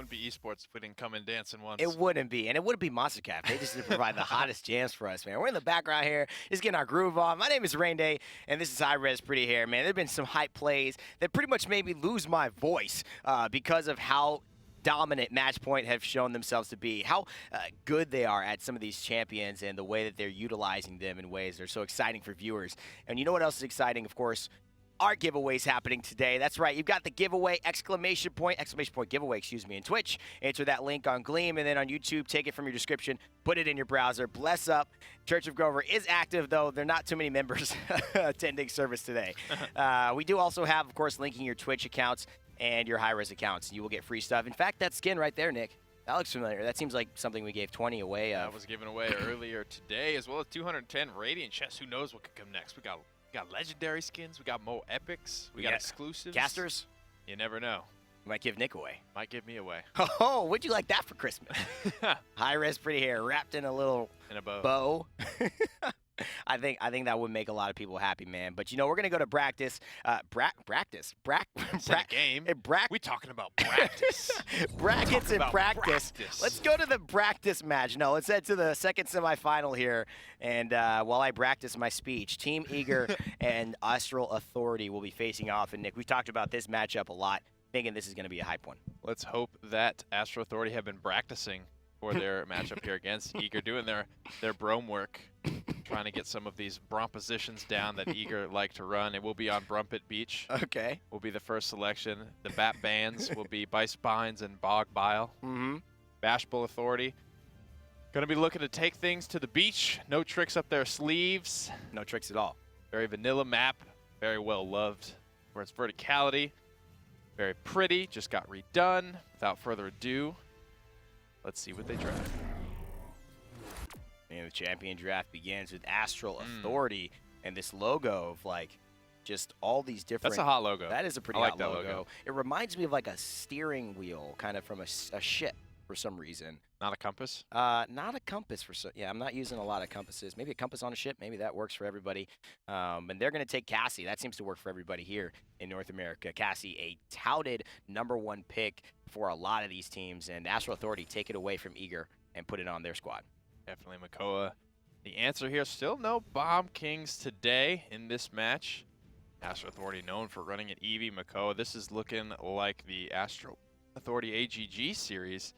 Wouldn't be esports if we didn't come in dancing once. It wouldn't be, and it wouldn't be MonsterCap. They just provide the hottest jams for us, man. We're in the background here, just getting our groove on. My name is Rain Day, and this is Hi-Rez Pretty Hair, man. There've been some hype plays that pretty much made me lose my voice because of how dominant Matchpoint have shown themselves to be, how good they are at some of these champions and the way that they're utilizing them in ways that are so exciting for viewers. And you know what else is exciting, of course? Our giveaways happening today. That's right. You've got the giveaway, exclamation point giveaway, excuse me, in Twitch. Enter that link on Gleam, and then on YouTube, take it from your description, put it in your browser. Bless up. Church of Grover is active, though. There are not too many members attending service today. We do also have, of course, linking your Twitch accounts and your Hi-Rez accounts. You will get free stuff. In fact, that skin right there, Nick, that looks familiar. That seems like something we gave 20 away of. That was given away earlier today, as well as 210 Radiant chests. Who knows what could come next? We got legendary skins. We got Mo Epics. We got exclusives. Casters. You never know. You might give Nick away. Might give me away. Oh, would you like that for Christmas? Hi-Res Pretty Hair wrapped in a little bow. I think that would make a lot of people happy, man. But you know, we're gonna go to practice. Practice. Game. We talking about practice. Brackets and practice. Let's go to the practice match. No, let's head to the second semifinal here. And while I practice my speech, Team Eager and Astral Authority will be facing off. And Nick, we've talked about this matchup a lot, thinking this is gonna be a hype one. Let's hope that Astral Authority have been practicing for their matchup here against Eager, doing their brome work, trying to get some of these Brom positions down that Eager like to run. It will be on Brumpet Beach. Okay. Will be the first selection. The Bat Bands will be Bice Spines and Bog Bile. Bashful Authority. Gonna be looking to take things to the beach. No tricks up their sleeves. No tricks at all. Very vanilla map. Very well loved for its verticality. Very pretty. Just got redone. Without further ado, let's see what they draft. And the champion draft begins with Astral Authority and this logo of like just all these different. That's a hot logo. That is a pretty hot logo. It reminds me of like a steering wheel, kind of from a ship for some reason. Not a compass? Not a compass for yeah. I'm not using a lot of compasses. Maybe a compass on a ship. Maybe that works for everybody. And they're gonna take Cassie. That seems to work for everybody here in North America. Cassie, a touted #1 pick for a lot of these teams, and Astral Authority take it away from Eager and put it on their squad. Definitely Makoa. The answer here, still no Bomb Kings today in this match. Astral Authority known for running at Evie, Makoa. This is looking like the Astral Authority AGG series.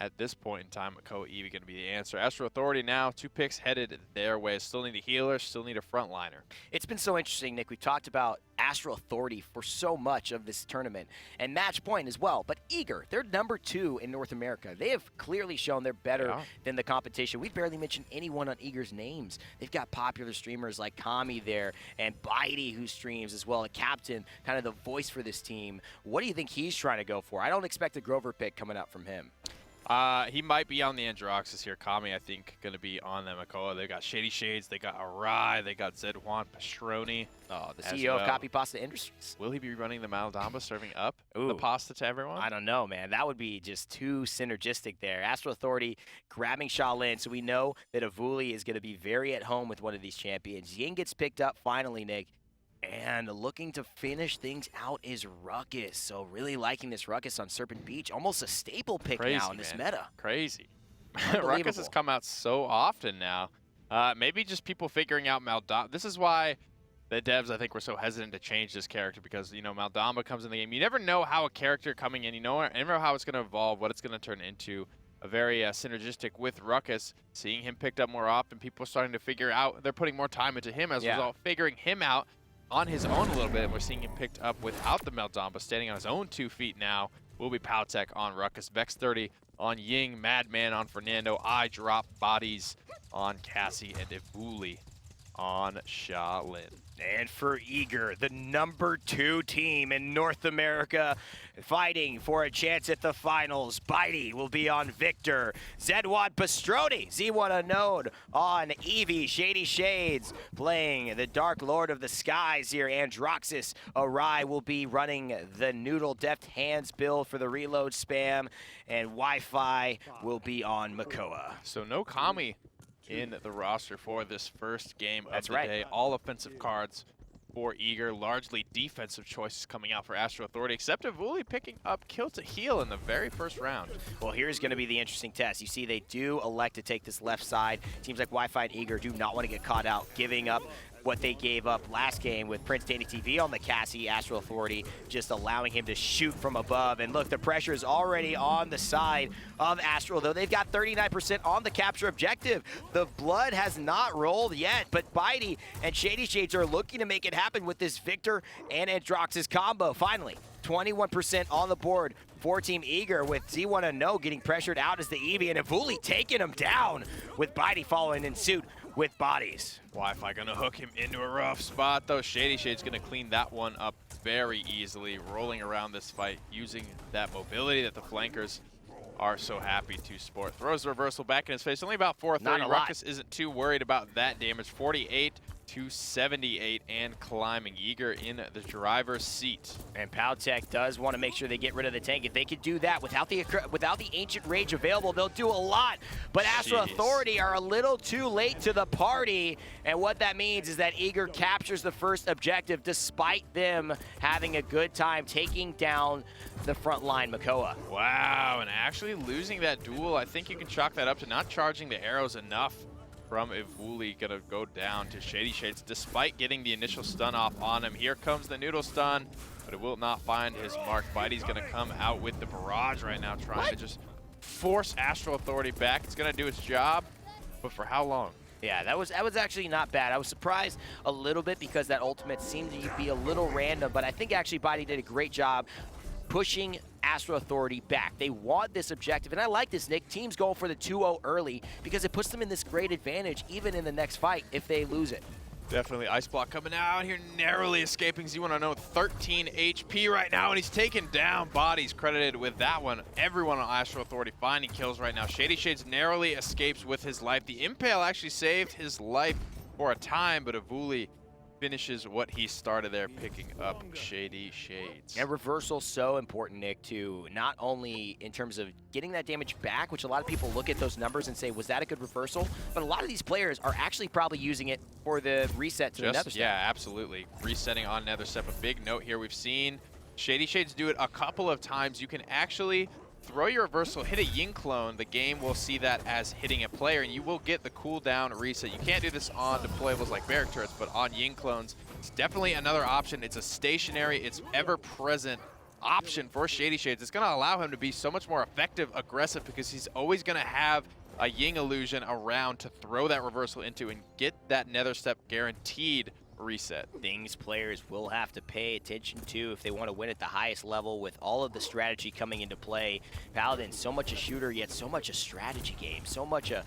At this point in time, Makoa Evie going to be the answer. Astral Authority now, 2 picks headed their way. Still need a healer, still need a frontliner. It's been so interesting, Nick. We've talked about Astral Authority for so much of this tournament, and Matchpoint as well. But Eager, they're #2 in North America. They have clearly shown they're better than the competition. We've barely mentioned anyone on Eager's names. They've got popular streamers like Kami there, and Bitey, who streams as well, a captain, kind of the voice for this team. What do you think he's trying to go for? I don't expect a Grover pick coming up from him. He might be on the Androxus here. Kami, I think, going to be on the Makoa. They got ShadeeyShades, they got Awry, they got Zedwan Pastroni. Oh, the CEO of Copy Pasta Industries. Will he be running the Maldamba, serving up the pasta to everyone? I don't know, man. That would be just too synergistic there. Astral Authority grabbing Shaolin, so we know that Evulli is going to be very at home with one of these champions. Ying gets picked up finally, Nick. And looking to finish things out is Ruckus. So really liking this Ruckus on Serpent Beach. Almost a staple pick now in this meta. Crazy. Ruckus has come out so often now. Maybe just people figuring out Maldamba. This is why the devs, I think, were so hesitant to change this character because, you know, Maldamba comes in the game. You never know how a character coming in, you never know how it's going to evolve, what it's going to turn into. A very synergistic with Ruckus. Seeing him picked up more often, people are starting to figure out, they're putting more time into him as a result, figuring him out on his own a little bit, and we're seeing him picked up without the Maldamba, standing on his own 2 feet now. Will be PowTecH on Ruckus, Vex 30 on Ying, Madman on Fernando, iDropBodies on Cassie, and Evulli on Shaolin. And for Eager, the #2 team in North America, fighting for a chance at the finals. Bitey will be on Victor. Zedwan Pastroni, Z1 Unknown on Evie. ShadeeyShades playing the Dark Lord of the Skies here. Androxus Awry will be running the Noodle Deft Hands build for the reload spam. And Wi-Fi will be on Makoa. So no Kami in the roster for this first game of the day. All offensive cards for Eager. Largely defensive choices coming out for Astral Authority, except Evulli picking up kill to heal in the very first round. Well, here's going to be the interesting test. You see they do elect to take this left side. Seems like Wi-Fi and Eager do not want to get caught out, giving up what they gave up last game with Prince Danny TV on the Cassie. Astral Authority just allowing him to shoot from above. And look, the pressure is already on the side of Astral, though. They've got 39% on the capture objective. The blood has not rolled yet, but Bitey and ShadeeyShades are looking to make it happen with this Victor and Androx's combo. Finally, 21% on the board for Team Eager, with Z1 Unknown getting pressured out as the Evie, and Evulli taking him down with Bitey following in suit with bodies. Wi-Fi gonna hook him into a rough spot, though. ShadeeyShades gonna clean that one up very easily, rolling around this fight, using that mobility that the flankers are so happy to sport. Throws the reversal back in his face. Only about 430. Ruckus isn't too worried about that damage. 48 to 78 and climbing. Eager in the driver's seat. And PowTecH does want to make sure they get rid of the tank. If they could do that without the Ancient Rage available, they'll do a lot. But Astral Authority are a little too late to the party. And what that means is that Eager captures the first objective despite them having a good time taking down the front line Makoa. Wow, and actually losing that duel, I think you can chalk that up to not charging the arrows enough from Evulli. Gonna go down to ShadeeyShades despite getting the initial stun off on him. Here comes the noodle stun, but it will not find his mark. Bitey's gonna come out with the barrage right now, trying to just force Astral Authority back. It's gonna do its job, but for how long? Yeah, that was actually not bad. I was surprised a little bit because that ultimate seemed to be a little random, but I think actually Bitey did a great job pushing Astral Authority back. They want this objective, and I like this, Nick. Teams go for the 2-0 early because it puts them in this great advantage even in the next fight if they lose it. Definitely. Ice Block coming out here, narrowly escaping. Z1 Unknown 13 HP right now, and he's taken down. Bodies credited with that one. Everyone on Astral Authority finding kills right now. ShadeeyShades narrowly escapes with his life. The Impale actually saved his life for a time, but Evulli finishes what he started there, picking up ShadeeyShades. And reversal so important, Nick, too. Not only in terms of getting that damage back, which a lot of people look at those numbers and say, was that a good reversal? But a lot of these players are actually probably using it for the reset to the Nether Step. Yeah, absolutely. Resetting on Nether Step. A big note here. We've seen ShadeeyShades do it a couple of times. You can actually throw your reversal, hit a Ying clone. The game will see that as hitting a player, and you will get the cooldown reset. You can't do this on deployables like barrack turrets, but on Ying clones, it's definitely another option. It's a stationary, it's ever-present option for ShadeeyShades. It's going to allow him to be so much more effective, aggressive, because he's always going to have a Ying illusion around to throw that reversal into and get that Nether Step guaranteed reset. Things players will have to pay attention to if they want to win at the highest level with all of the strategy coming into play. Paladin, so much a shooter, yet so much a strategy game, so much a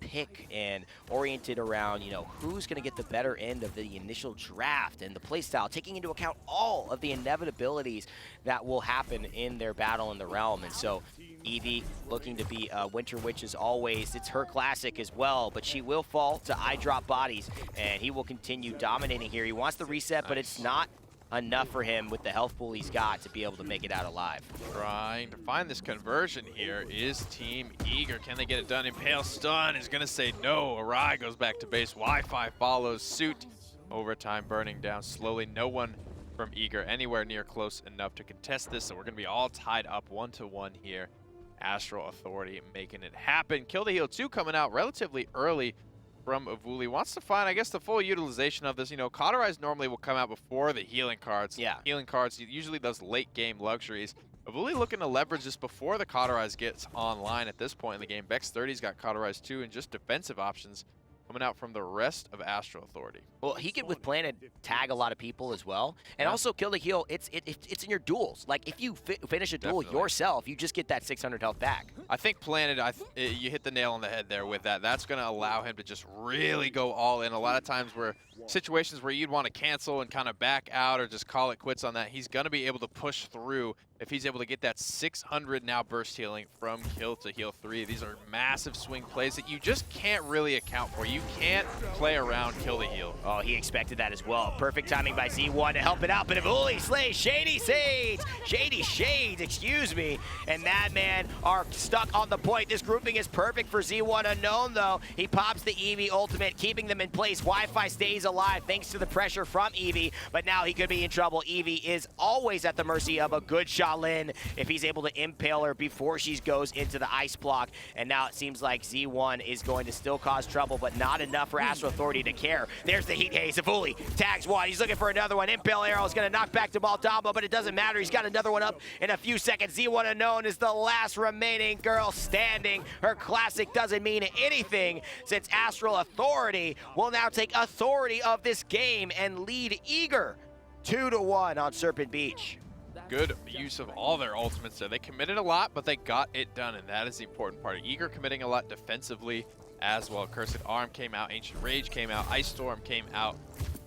pick and oriented around, you know, who's going to get the better end of the initial draft and the playstyle, taking into account all of the inevitabilities that will happen in their battle in the realm. And so Evie looking to be Winter Witch as always. It's her classic as well, but she will fall to iDropBodies, and he will continue dominating here. He wants the reset, but it's not enough for him with the health pool he's got to be able to make it out alive. Trying to find this conversion here is Team Eager. Can they get it done? Impale stun is going to say no. Awry goes back to base. Wi-Fi follows suit. Overtime burning down slowly. No one from Eager anywhere near close enough to contest this, so we're going to be all tied up 1-1 here. Astral Authority making it happen. Kill the Heal 2 coming out relatively early from Evulli. Wants to find, I guess, the full utilization of this. You know, Cauterize normally will come out before the healing cards. Yeah. Healing cards, usually those late game luxuries. Evulli looking to leverage this before the Cauterize gets online at this point in the game. Bex 30's got Cauterize 2 and just defensive options coming out from the rest of Astral Authority. Well, he could, with Planted, tag a lot of people as well. And also, Kill the Heal, it's in your duels. Like, if you finish a duel yourself, you just get that 600 health back. I think Planted, you hit the nail on the head there with that. That's going to allow him to just really go all in. A lot of times where situations where you'd want to cancel and kind of back out or just call it quits on that, he's going to be able to push through if he's able to get that 600 now burst healing from Kill to Heal 3. These are massive swing plays that you just can't really account for. You can't play around Kill the Heal. Oh, he expected that as well. Perfect timing by Z1 to help it out, but Evulli slays ShadeeyShades, excuse me, and Madman are stuck on the point. This grouping is perfect for Z1 Unknown, though. He pops the Evie ultimate, keeping them in place. Wi-Fi stays stays alive thanks to the pressure from Evie, but now he could be in trouble. Evie is always at the mercy of a good Shaolin if he's able to impale her before she goes into the ice block. And now it seems like Z1 is going to still cause trouble, but not enough for Astral Authority to care. There's the heat haze. Evulli tags one. He's looking for another one. Impale arrow is going to knock back to Maldamba, but it doesn't matter. He's got another one up in a few seconds. Z1 Unknown is the last remaining girl standing. Her classic doesn't mean anything since Astral Authority will now take authority of this game and lead Eager 2-1 on Serpent Beach. Good use of all their ultimates there. They committed a lot, but they got it done, and that is the important part. Eager committing a lot defensively as well. Cursed Arm came out, Ancient Rage came out, Ice Storm came out.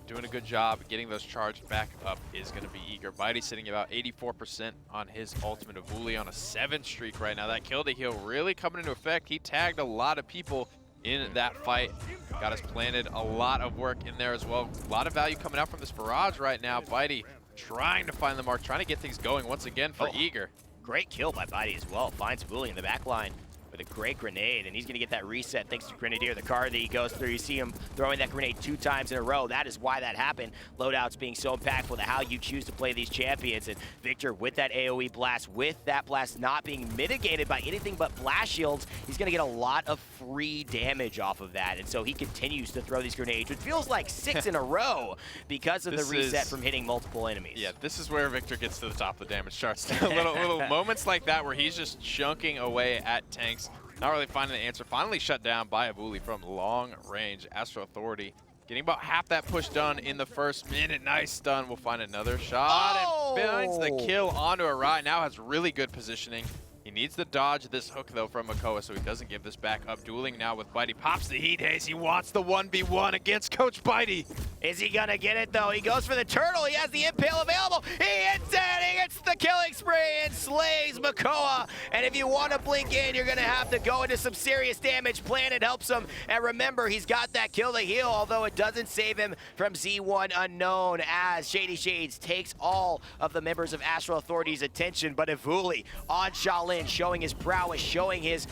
Doing a good job getting those charged back up is going to be Eager. Bitey sitting about 84% on his ultimate. Evulli on a 7 streak right now. That kill to heal really coming into effect. He tagged a lot of people in that fight. Got us planted a lot of work in there as well. A lot of value coming out from this barrage right now. Bitey trying to find the mark, trying to get things going once again for Eager. Great kill by Bitey as well. Finds Evulli in the back line with a great grenade, and he's going to get that reset thanks to Grenadier, the card that he goes through. You see him throwing that grenade 2 times in a row. That is why that happened. Loadouts being so impactful to how you choose to play these champions. And Victor with that AoE blast, with that blast not being mitigated by anything but blast shields, he's going to get a lot of free damage off of that. And so he continues to throw these grenades, which feels like 6 in a row because of the reset from hitting multiple enemies. Yeah, this is where Victor gets to the top of the damage charts. little moments like that where he's just chunking away at tanks. Not really finding the answer. Finally shut down by Evulli from long range. Astral Authority getting about half that push done in the first minute. Nice stun. We'll find another shot and finds the kill onto Awry. Now has really good positioning. He needs to dodge this hook, though, from Makoa, so he doesn't give this back up. Dueling now with Bitey. Pops the heat haze. He wants the 1v1 against Coach Bitey. Is he going to get it, though? He goes for the turtle. He has the impale available. He hits it. He gets the killing spree and slays Makoa. And if you want to blink in, you're going to have to go into some serious damage. Planet helps him. And remember, he's got that kill to heal, although it doesn't save him from Z1 Unknown as ShadeeyShades takes all of the members of Astral Authority's attention. But Evulli on Shaolin, showing his prowess, showing his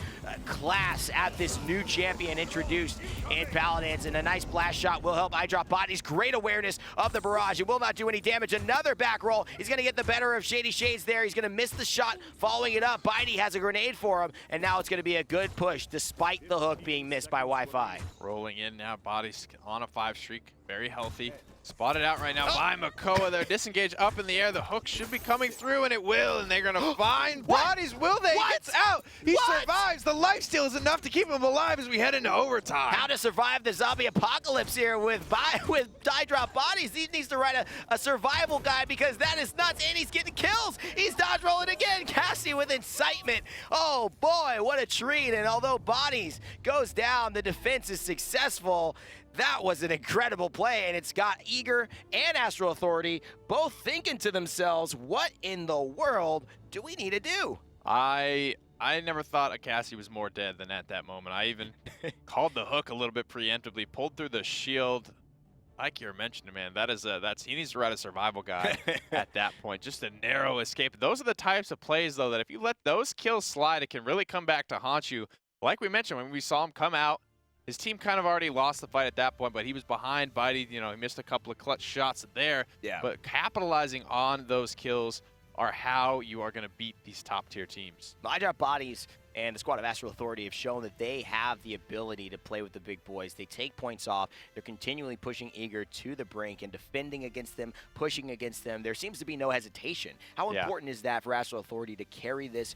class at this new champion introduced in Paladins, and a nice blast shot will help iDropBodies. Great awareness of the barrage. It will not do any damage. Another back roll. He's going to get the better of ShadeeyShades there. He's going to miss the shot following it up. Bitey has a grenade for him, and now it's going to be a good push despite the hook being missed by Wi-Fi. Rolling in now. Bodies on a 5 streak. Very healthy. Spotted out right now by Makoa there. Disengage up in the air. The hook should be coming through, and it will. And they're going to find Bodies. Will they? He gets out. He survives. The lifesteal is enough to keep him alive as we head into overtime. How to survive the zombie apocalypse here with iDropBodies. He needs to write a survival guide because that is nuts. And he's getting kills. He's dodge rolling again. Cassie with incitement. Oh, boy, what a treat. And although Bodies goes down, the defense is successful. That was an incredible play, and it's got Eager and Astral Authority both thinking to themselves, what in the world do we need to do? I never thought a Cassie was more dead than at that moment. I even called the hook a little bit preemptively, pulled through the shield. Like you were mentioning, man, he needs to write a survival guide at that point. Just a narrow escape. Those are the types of plays, though, that if you let those kills slide, it can really come back to haunt you. Like we mentioned, when we saw him come out, his team kind of already lost the fight at that point, but he was behind Bitey. You know, he missed a couple of clutch shots there. Yeah. But capitalizing on those kills are how you are going to beat these top-tier teams. iDropBodies and the squad of Astral Authority have shown that they have the ability to play with the big boys. They take points off. They're continually pushing Eager to the brink and defending against them, pushing against them. There seems to be no hesitation. How important is that for Astral Authority to carry this,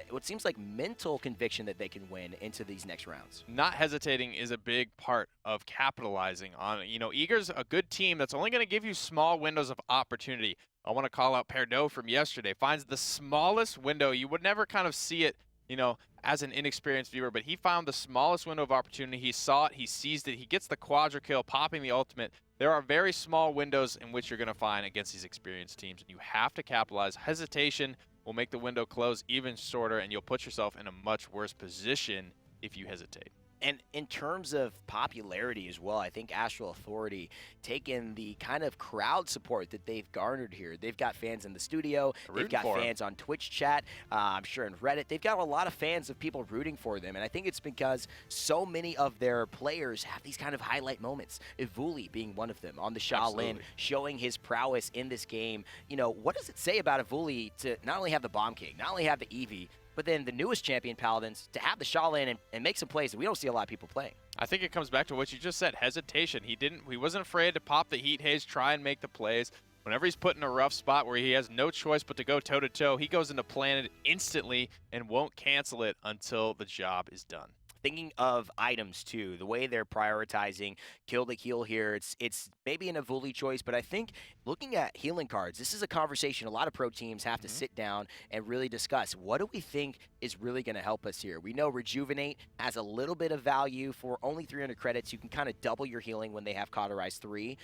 what seems like mental conviction that they can win into these next rounds? Not hesitating is a big part of capitalizing on it. You know, Eager's a good team that's only going to give you small windows of opportunity. I want to call out Perdo from yesterday. Finds the smallest window. You would never kind of see it, you know, as an inexperienced viewer, but he found the smallest window of opportunity. He saw it, he seized it, he gets the quadra kill, popping the ultimate. There are very small windows in which you're going to find against these experienced teams, and you have to capitalize. Hesitation will make the window close even shorter, and you'll put yourself in a much worse position if you hesitate. And in terms of popularity as well, I think Astral Authority, taking the kind of crowd support that they've garnered here. They've got fans in the studio. They've got fans on Twitch chat. I'm sure in Reddit. They've got a lot of fans of people rooting for them. And I think it's because so many of their players have these kind of highlight moments. Evulli being one of them on the Shaolin, showing his prowess in this game. You know, what does it say about Evulli to not only have the Bomb King, not only have the Evie, but then the newest champion, Paladins, to have the Shaolin and make some plays that we don't see a lot of people playing? I think it comes back to what you just said, hesitation. He wasn't afraid to pop the heat haze, try and make the plays. Whenever he's put in a rough spot where he has no choice but to go toe-to-toe, he goes into Planet instantly and won't cancel it until the job is done. Thinking of items too, the way they're prioritizing kill the heal here, it's maybe an Evulli choice, but I think looking at healing cards, this is a conversation a lot of pro teams have to sit down and really discuss. What do we think is really going to help us here? We know Rejuvenate has a little bit of value for only 300 credits. You can kind of double your healing when they have Cauterize 3,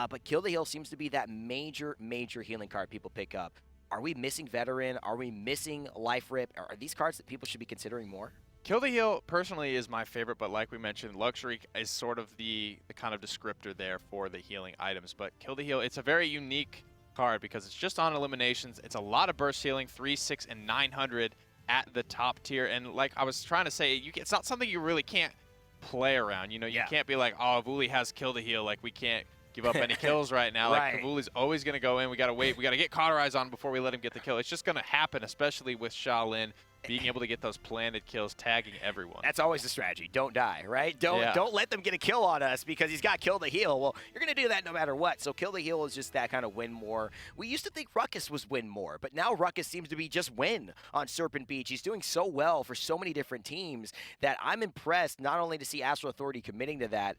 but Kill the Heal seems to be that major healing card people pick up. Are we missing Veteran? Are we missing Life Rip? Are these cards that people should be considering more? Kill the Heal personally is my favorite, but like we mentioned, Luxury is sort of the kind of descriptor there for the healing items. But Kill the Heal, it's a very unique card because it's just on eliminations. It's a lot of burst healing, 3, 6, and 900 at the top tier. And like I was trying to say, it's not something you really can't play around. You know, you can't be like, oh, Evulli has Kill the Heal, like we can't give up any kills right now. Like Evulli's always going to go in. We got to wait. We got to get Cauterize on before we let him get the kill. It's just going to happen, especially with Shaolin being able to get those planted kills, tagging everyone. That's always the strategy. Don't die, right? Don't let them get a kill on us because he's got Kill the Heal. Well, you're going to do that no matter what. So Kill the Heal is just that kind of win more. We used to think Ruckus was win more, but now Ruckus seems to be just win on Serpent Beach. He's doing so well for so many different teams that I'm impressed not only to see Astral Authority committing to that,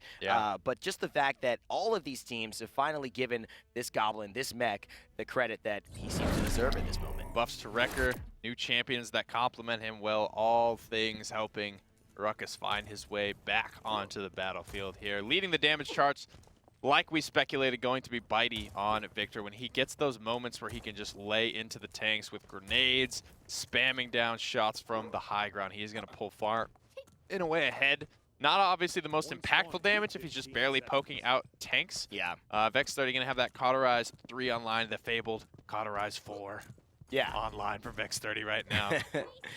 but just the fact that all of these teams have finally given this Goblin, this mech, the credit that he seems to deserve at this moment. Buffs to Wrecker, new champions that complement him well, all things helping Ruckus find his way back onto the battlefield here. Leading the damage charts, like we speculated, going to be Bitey on Victor. When he gets those moments where he can just lay into the tanks with grenades, spamming down shots from the high ground, he is going to pull far in a way ahead. Not obviously the most impactful damage if he's just barely poking out tanks. Yeah. Vex 30 going to have that Cauterize 3 online, the fabled Cauterize 4. Online for Vex 30 right now.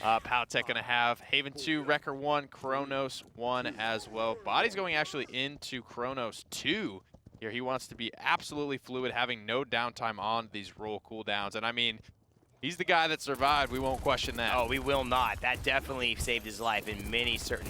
PowTecH going to have Haven 2, Wrecker 1, Kronos 1 as well. Body's going actually into Kronos 2 here. He wants to be absolutely fluid, having no downtime on these roll cooldowns. And I mean, he's the guy that survived. We won't question that. Oh, we will not. That definitely saved his life in many certain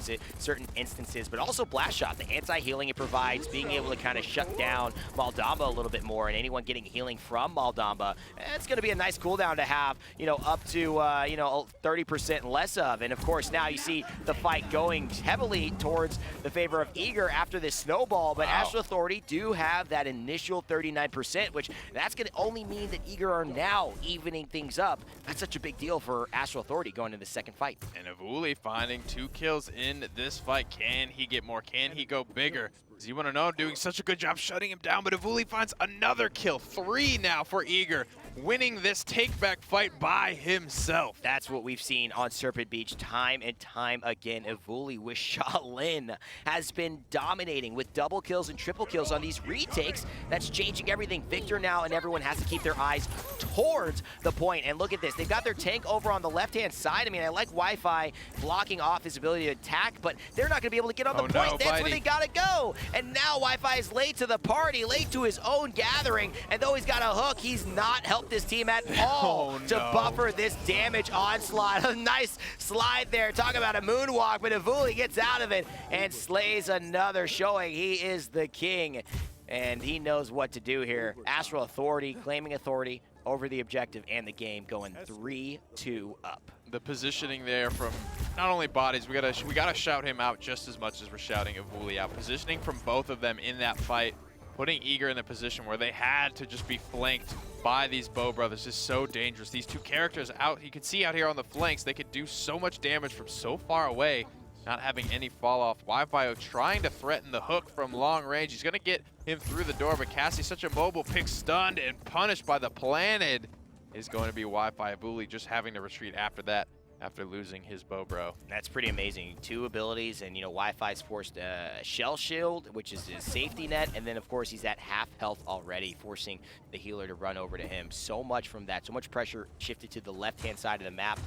instances, but also Blast Shot, the anti-healing it provides, being able to kind of shut down Maldamba a little bit more, and anyone getting healing from Maldamba, it's going to be a nice cooldown to have, you know, up to, 30% less of. And of course, now you see the fight going heavily towards the favor of Eager after this snowball, but Astral Authority do have that initial 39%, which that's going to only mean that Eager are now evening things up. That's such a big deal for Astral Authority going into the second fight. And Evulli finding 2 kills in this fight. Can he get more? Can he go bigger? Does he want to know? Doing such a good job shutting him down, but Evulli finds another kill. 3 now for Eager, winning this take-back fight by himself. That's what we've seen on Serpent Beach time and time again. Evulli with Shaolin has been dominating with double kills and triple kills on these retakes. That's changing everything. Victor now and everyone has to keep their eyes towards the point. And look at this. They've got their tank over on the left-hand side. I mean, I like Wi-Fi blocking off his ability to attack, but they're not going to be able to get on the point. No, That's where they got to go. And now Wi-Fi is late to the party, late to his own gathering. And though he's got a hook, he's not helped this team at all to buffer this damage onslaught. A nice slide there. Talk about a moonwalk, but Evulli gets out of it and slays another, showing he is the king. And he knows what to do here. Astral Authority claiming authority over the objective and the game, going 3-2 up. The positioning there from not only Bodies, we gotta shout him out just as much as we're shouting Evulli out. Positioning from both of them in that fight, putting Eager in the position where they had to just be flanked by these Bow Brothers is so dangerous. These two characters out, you can see out here on the flanks, they could do so much damage from so far away, not having any fall off. Wi-Fi trying to threaten the hook from long range. He's gonna get him through the door, but Cassie's such a mobile pick, stunned and punished by the Planet. Is going to be Wi-Fi. Evulli just having to retreat after that. after losing his bow bro. That's pretty amazing. 2 abilities, and Wi-Fi's forced a shell shield, which is his safety net, and then of course he's at half health already, forcing the healer to run over to him. So much from that, so much pressure shifted to the left-hand side of the map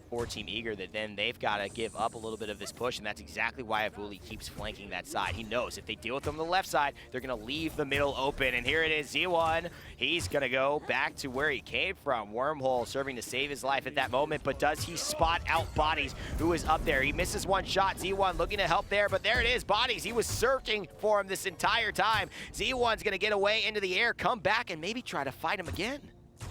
for Team Eager that then they've got to give up a little bit of this push, and that's exactly why Evulli keeps flanking that side. He knows if they deal with them on the left side, they're going to leave the middle open, and here it is, Z1. He's going to go back to where he came from. Wormhole serving to save his life at that moment, but does he spot out Bodies, who is up there? He misses one shot. Z1 looking to help there, but there it is, Bodies. He was searching for him this entire time. Z1's going to get away into the air, come back, and maybe try to fight him again.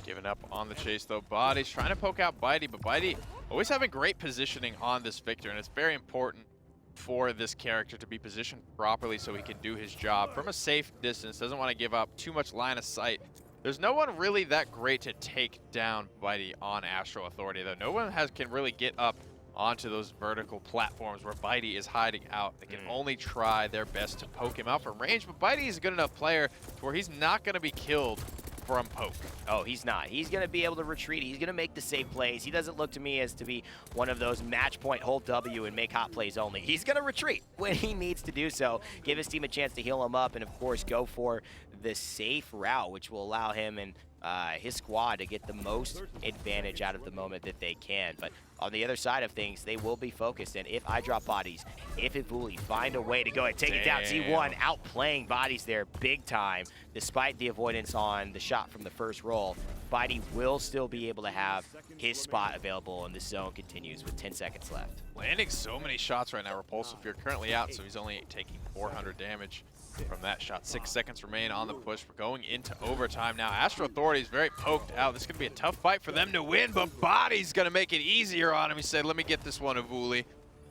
Giving up on the chase though. Bodies trying to poke out Bitey, but Bitey always having great positioning on this Victor, and it's very important for this character to be positioned properly so he can do his job from a safe distance. Doesn't want to give up too much line of sight. There's no one really that great to take down Bitey on Astral Authority though. No one can really get up onto those vertical platforms where Bitey is hiding out. They can only try their best to poke him out from range, but Bitey is a good enough player where he's not going to be killed from poke. Oh, he's not. He's going to be able to retreat. He's going to make the safe plays. He doesn't look to me as to be one of those match point, hold W, and make hot plays only. He's going to retreat when he needs to do so, give his team a chance to heal him up, and of course go for the safe route, which will allow him and his squad to get the most advantage out of the moment that they can. But on the other side of things, they will be focused, and if iDropBodies, if Evulli find a way to go and take it down, Z1 outplaying Bodies there big time, despite the avoidance on the shot from the first roll, Bitey will still be able to have his spot available, and this zone continues with 10 seconds left. Landing so many shots right now. Repulsive Fear currently out, so he's only taking 400 damage from that shot. 6 seconds remain on the push. We're going into overtime now. Astral Authority is very poked out. This is going to be a tough fight for them to win, but Body's going to make it easier on him. He said, let me get this one, Evulli.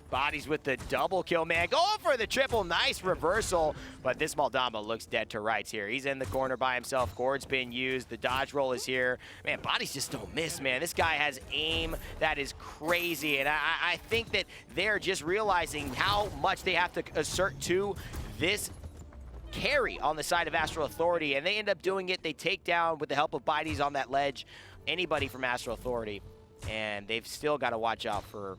Bodies with the double kill, man. Going for the triple. Nice reversal. But this Madman looks dead to rights here. He's in the corner by himself. Gord's been used. The dodge roll is here. Man, Bodies just don't miss, man. This guy has aim that is crazy. And I think that they're just realizing how much they have to assert to this carry on the side of Astral Authority, and they end up doing it. They take down, with the help of Bitey's on that ledge, anybody from Astral Authority, and they've still got to watch out for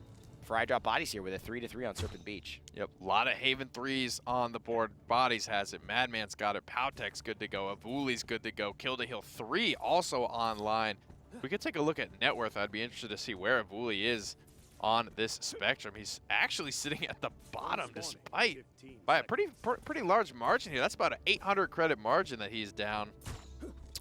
iDropBodies here with a 3-3 on Serpent Beach. Yep, a lot of Haven 3s on the board. Bodies has it. Madman's got it. PowTecH's good to go. Evulli's good to go. Kill to Heal 3 also online. We could take a look at net worth. I'd be interested to see where Evulli is on this spectrum. He's actually sitting at the bottom despite by a pretty large margin here. That's about an 800 credit margin that he's down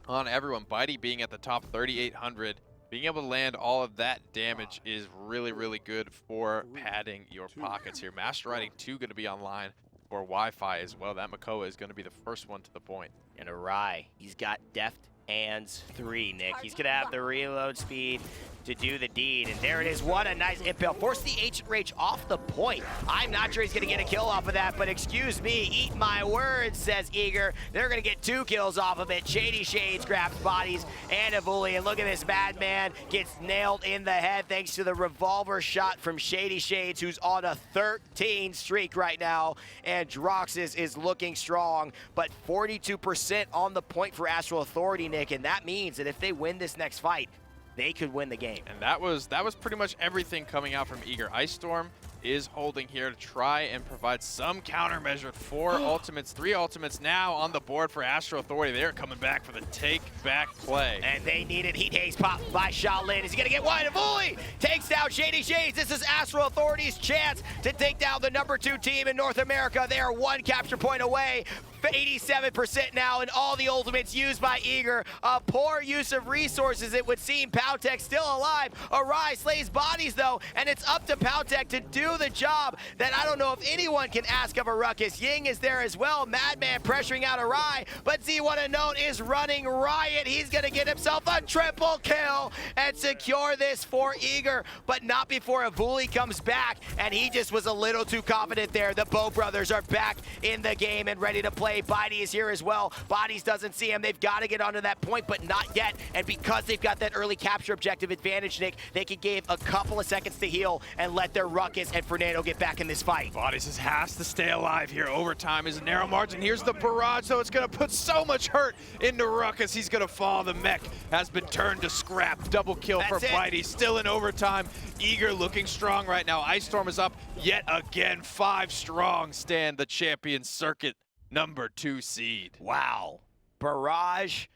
on everyone. Bitey being at the top 3,800. Being able to land all of that damage is really, really good for padding your pockets here. Master Riding 2 going to be online for Wi-Fi as well. That Makoa is going to be the first one to the point. And Awry, he's got Deft Hands 3, Nick. He's going to have the reload speed to do the deed. And there it is. What a nice impale. Force the Ancient Rage off the point. I'm not sure he's going to get a kill off of that, but excuse me, eat my words, says Eager. They're going to get 2 kills off of it. ShadeeyShades grabs Bodies and Evulli. And look at this, Madman gets nailed in the head thanks to the revolver shot from ShadeeyShades, who's on a 13 streak right now. And Droxus is looking strong, but 42% on the point for Astral Authority, Nick. And that means that if they win this next fight, they could win the game. And that was pretty much everything coming out from Eager. Ice Storm is holding here to try and provide some countermeasure. 4 ultimates, 3 ultimates now on the board for Astral Authority. They're coming back for the take-back play. And they needed Heat Haze pop by Shaolin. Is he going to get one? Evulli takes down ShadeeyShades. This is Astral Authority's chance to take down the #2 team in North America. They are 1 capture point away. 87% now, and all the ultimates used by Eager. A poor use of resources, it would seem. PowTecH still alive. Awry slays Bodies, though, and it's up to PowTecH to do the job that I don't know if anyone can ask of a Ruckus. Ying is there as well. Madman pressuring out Awry, but Z1 Unknown is running riot. He's going to get himself a triple kill and secure this for Eager, but not before Evulli comes back, and he just was a little too confident there. The Bow brothers are back in the game and ready to play play. Bitey is here as well. Bodies doesn't see him. They've got to get onto that point, but not yet. And because they've got that early capture objective advantage, Nick, they can give a couple of seconds to heal and let their Ruckus and Fernando get back in this fight. Bodies has to stay alive here. Overtime is a narrow margin. Here's the barrage, though. It's going to put so much hurt into Ruckus. He's going to fall. The mech has been turned to scrap. Double kill for Bitey. Still in overtime. Eager looking strong right now. Ice Storm is up yet again. 5 strong stand the champion circuit #2 seed. Wow. Barrage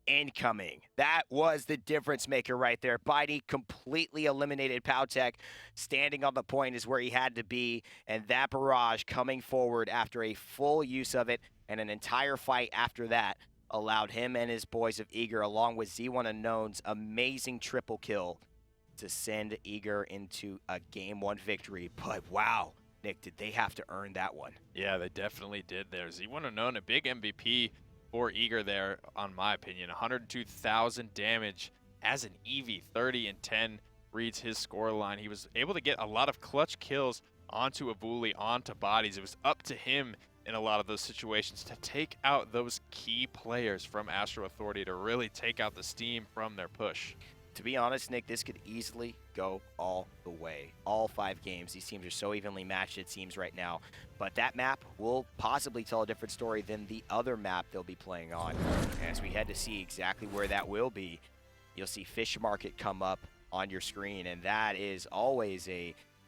incoming. That was the difference maker right there. Bitey completely eliminated PowTecH. Standing on the point is where he had to be. And that barrage coming forward after a full use of it and an entire fight after that allowed him and his boys of Eager, along with Z1 Unknown's amazing triple kill, to send Eager into a Game 1 victory. But wow, Nick, did they have to earn that one? Yeah, they definitely did there. Z1 Unknown, a big MVP for Eager there, on my opinion. 102,000 damage as an Evie. 30-10 reads his score line. He was able to get a lot of clutch kills onto Evulli, onto Bodies. It was up to him in a lot of those situations to take out those key players from Astral Athority, to really take out the steam from their push. To be honest, Nick, this could easily go all the way. All 5 games. These teams are so evenly matched, it seems, right now. But that map will possibly tell a different story than the other map they'll be playing on. As we head to see exactly where that will be, you'll see Fish Market come up on your screen, and that is always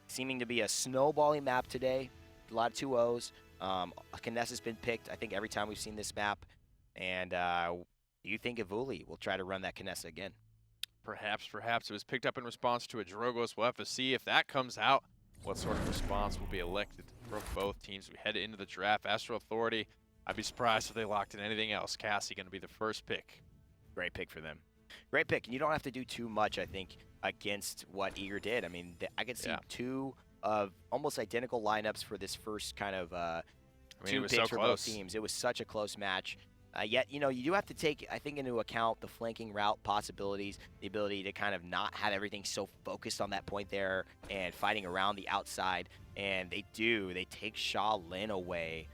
seeming to be a snowballing map today. A lot of 2-0s. Knessa's been picked, I think, every time we've seen this map. And you think Evulli will try to run that Knessa again? Perhaps. It was picked up in response to a Drogos. We'll have to see if that comes out, what sort of response will be elected from both teams. We head into the draft. Astral Authority, I'd be surprised if they locked in anything else. Cassie going to be the first pick. Great pick for them. Great pick. And you don't have to do too much, I think, against what Eager did. I mean, I could see 2 of almost identical lineups for this first kind of 2 picks for both teams. It was such a close match. Yet, you know, you do have to take, I think, into account the flanking route possibilities, the ability to kind of not have everything so focused on that point there and fighting around the outside. And they take Sha Lin away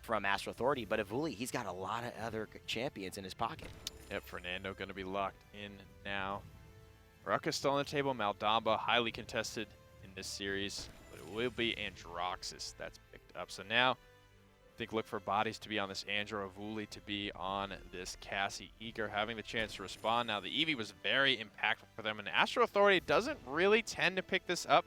from Astral Authority. But Evulli, he's got a lot of other champions in his pocket. Yep, Fernando going to be locked in now. Ruckus still on the table. Madman, highly contested in this series. But it will be Androxus that's picked up. So now, I think look for Bodies to be on this Andro, Evulli to be on this Cassie. Eager having the chance to respond. Now, the Evie was very impactful for them, and Astral Authority doesn't really tend to pick this up.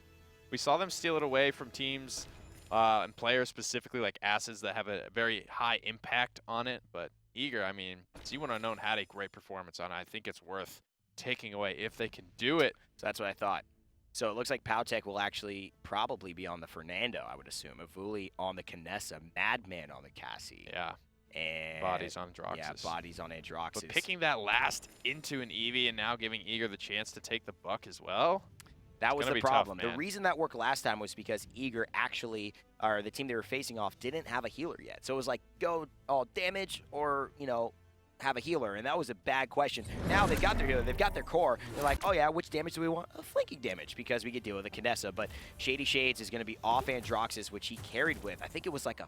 We saw them steal it away from teams and players specifically like Acids that have a very high impact on it. But Eager, I mean, Z1 Unknown had a great performance on it. I think it's worth taking away if they can do it. So that's what I thought. So it looks like PowTecH will actually probably be on the Fernando, I would assume. Evulli on the Knessa, Madman on the Cassie. Yeah. And Bodies on Androxus. Yeah, Bodies on Androxus. But picking that last into an Evie and now giving Eager the chance to take the buck as well. That was the problem. Tough, the reason that worked last time was because Eager actually, or the team they were facing off, didn't have a healer yet. So it was like, go all damage or, you know, have a healer, and that was a bad question. Now they've got their healer, they've got their core. They're like, oh yeah, which damage do we want? Flanking damage, because we could deal with a Knessa. But ShadeeyShades is going to be off Androxus, which he carried with. I think it was like a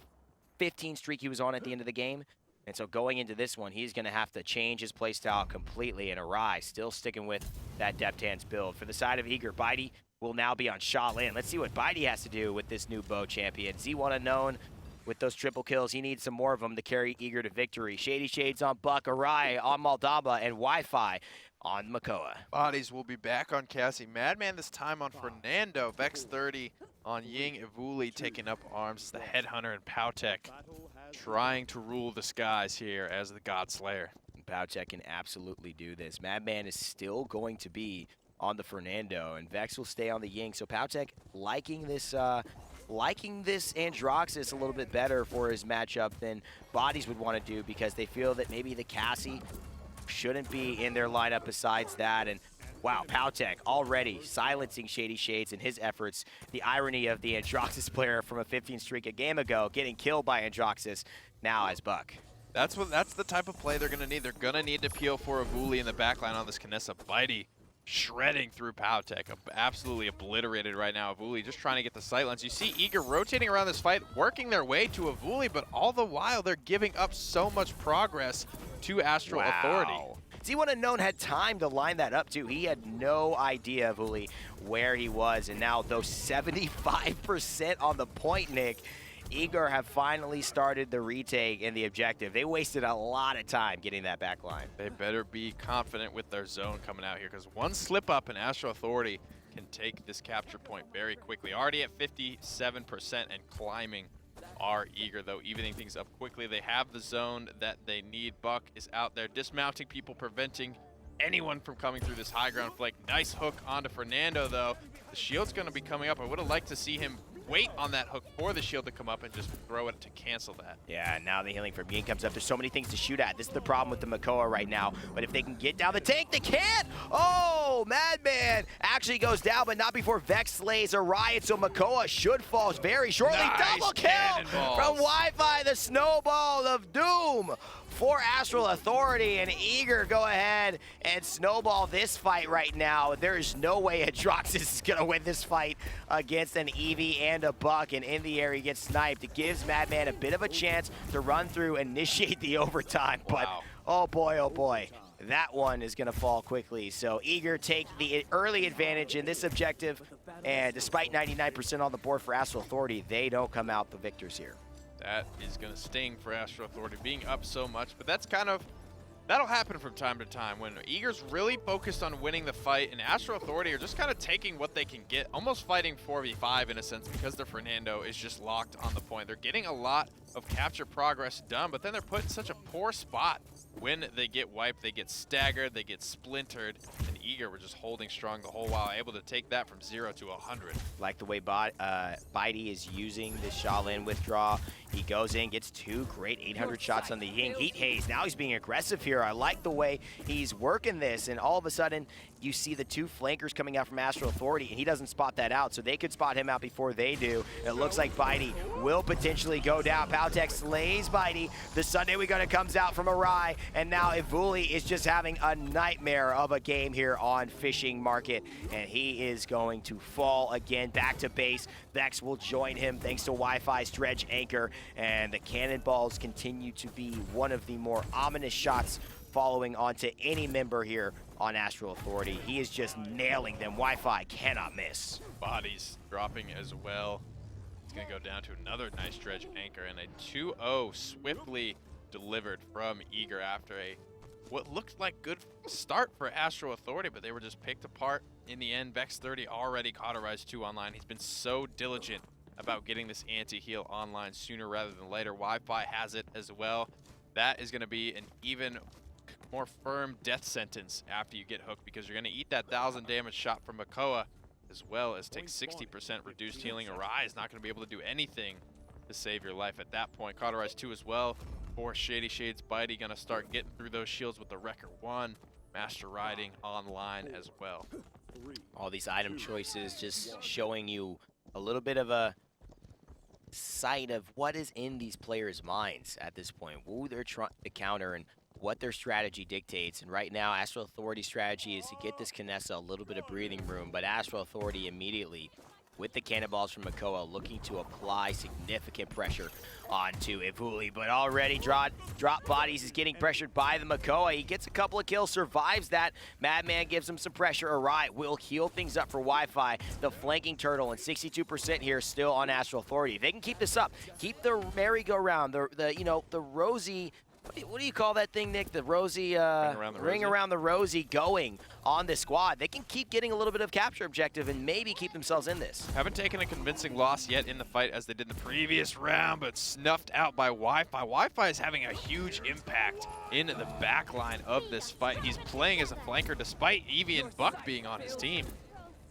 15 streak he was on at the end of the game. And so going into this one, he's going to have to change his playstyle completely. And Awry still sticking with that Deft Hands build. For the side of Eager, Bitey will now be on Sha Lin. Let's see what Bitey has to do with this new bow champion. Z1 Unknown with those triple kills. He needs some more of them to carry Eager to victory. ShadeeyShades on Buck, Awry on Madman, and Wi-Fi on Makoa. Bodies will be back on Cassie. Madman this time on Fernando. Vex 30 on Ying. Evulli taking up arms as the Headhunter, and PowTecH trying to rule the skies here as the God Slayer. PowTecH can absolutely do this. Madman is still going to be on the Fernando, and Vex will stay on the Ying. So PowTecH liking this Androxus a little bit better for his matchup than Bodies would want to do, because they feel that maybe the Cassie shouldn't be in their lineup besides that. And wow, PowTecH already silencing ShadeeyShades in his efforts. The irony of the Androxus player from a 15 streak a game ago getting killed by Androxus now as Buck. That's the type of play they're going to need. They're going to need to peel for Evulli in the backline on this Knessa. Bitey shredding through PowTecH. Absolutely obliterated right now. Evulli just trying to get the sightlines. You see Eager rotating around this fight, working their way to Evulli, but all the while they're giving up so much progress to Astral Authority. Z1 Unknown had time to line that up too. He had no idea, Evulli, where he was, and now those 75% on the point, Nick, Eager have finally started the retake and the objective. They wasted a lot of time getting that back line. They better be confident with their zone coming out here, because one slip up and Astral Authority can take this capture point very quickly. Already at 57% and climbing are Eager, though, evening things up quickly. They have the zone that they need. Buck is out there dismounting people, preventing anyone from coming through this high ground flank. Nice hook onto Fernando, though. The shield's going to be coming up. I would have liked to see him wait on that hook for the shield to come up and just throw it to cancel that. Yeah, now the healing from Yin comes up. There's so many things to shoot at. This is the problem with the Makoa right now. But if they can get down the tank, they can't. Oh, Madman actually goes down, but not before Vex slays Awry. So Makoa should fall very shortly. Nice double kill from Wi-Fi, the snowball of doom for Astral Authority, and Eager go ahead and snowball this fight right now. There is no way Atroxis is going to win this fight against an Evie and a Buck, and in the air he gets sniped. It gives Madman a bit of a chance to run through, initiate the overtime, but oh boy, that one is going to fall quickly. So Eager take the early advantage in this objective, and despite 99% on the board for Astral Authority, they don't come out the victors here. That is going to sting for Astral Authority being up so much, but that's kind of, that'll happen from time to time when Eager's really focused on winning the fight and Astral Authority are just kind of taking what they can get, almost fighting 4v5 in a sense, because their Fernando is just locked on the point. They're getting a lot of capture progress done, but then they're put in such a poor spot when they get wiped. They get staggered, they get splintered, and Eager were just holding strong the whole while, able to take that from 0 to 100. Like the way Bitey is using the Shaolin withdraw. He goes in, gets 2 great 800 shots on the Ying Heat Haze. Now he's being aggressive here. I like the way he's working this, and all of a sudden you see the 2 flankers coming out from Astral Authority, and he doesn't spot that out, so they could spot him out before they do. And it looks like Bitey will potentially go down. PowTecH slays Bitey. The Sunday We Gonna comes out from Awry, and now Evulli is just having a nightmare of a game here on Fishing Market, and he is going to fall again back to base. Vex will join him thanks to Wi-Fi's Dredge Anchor, and the cannonballs continue to be one of the more ominous shots following onto any member here on Astral Authority. He is just nailing them. Wi-Fi cannot miss. Bodies dropping as well. It's going to go down to another nice Dredge Anchor, and a 2-0 swiftly delivered from Eager after a what looked like good start for Astral Authority, but they were just picked apart in the end. Vex 30 already cauterized 2 online. He's been so diligent about getting this anti-heal online sooner rather than later. Wi-Fi has it as well. That is going to be an even more firm death sentence after you get hooked, because you're going to eat that 1,000 damage shot from Makoa, as well as take 60% reduced healing. Awry is not going to be able to do anything to save your life at that point. Cauterize 2 as well for ShadeeyShades. Bitey going to start getting through those shields with the Wrecker 1. Master Riding online as well. All these item choices just showing you a little bit of a sight of what is in these players' minds at this point, who they're trying to counter and what their strategy dictates. And right now, Astral Authority's strategy is to get this Kinessa a little bit of breathing room, but Astral Authority immediately, with the cannonballs from Makoa, looking to apply significant pressure onto Evulli, but already iDropBodies is getting pressured by the Makoa. He gets a couple of kills, survives that. Madman gives him some pressure. Awry will heal things up for Wi-Fi. The flanking turtle, and 62% here still on Astral Authority. They can keep this up, keep the merry-go-round, the rosy. What do you call that thing, Nick? The rosy, ring around the rosy going on this squad. They can keep getting a little bit of capture objective and maybe keep themselves in this. Haven't taken a convincing loss yet in the fight as they did in the previous round, but snuffed out by Wi-Fi. Wi-Fi is having a huge impact in the back line of this fight. He's playing as a flanker despite Evie and Buck being on his team.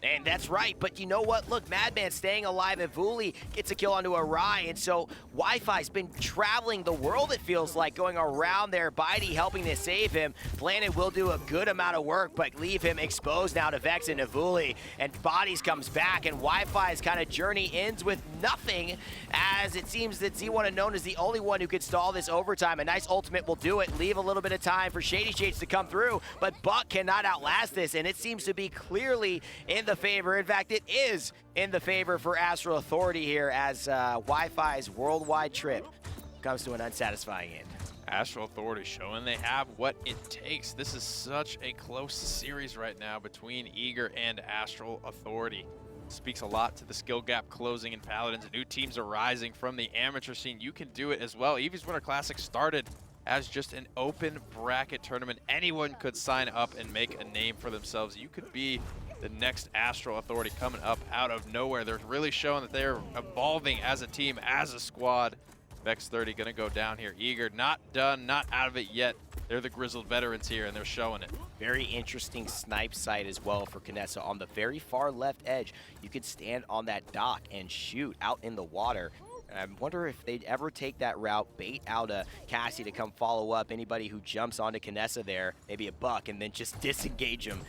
And that's right, but you know what? Look, Madman staying alive. Evulli gets a kill onto Awry, and so Wi-Fi's been traveling the world, it feels like, going around there. Bitey helping to save him. Planet will do a good amount of work, but leave him exposed now to Vex and Evulli. And Bodies comes back, and Wi-Fi's kind of journey ends with nothing, as it seems that Z1 Unknown is the only one who could stall this overtime. A nice ultimate will do it, leave a little bit of time for ShadeeyShades to come through, but Buck cannot outlast this, and it seems to be clearly in the favor. In fact, it is in the favor for Astral Authority here, as Wi-Fi's worldwide trip comes to an unsatisfying end. Astral Authority showing they have what it takes. This is such a close series right now between Eager and Astral Authority. Speaks a lot to the skill gap closing in Paladins. New teams are rising from the amateur scene. You can do it as well. Evie's Winter Classic started as just an open bracket tournament. Anyone could sign up and make a name for themselves. You could be the next Astral Authority coming up out of nowhere. They're really showing that they're evolving as a team, as a squad. Vex 30 gonna go down here. Eager, not done, not out of it yet. They're the grizzled veterans here, and they're showing it. Very interesting snipe site as well for Kinessa. On the very far left edge, you could stand on that dock and shoot out in the water. I wonder if they'd ever take that route, bait out a Cassie to come follow up anybody who jumps onto Kinessa there, maybe a Buck, and then just disengage them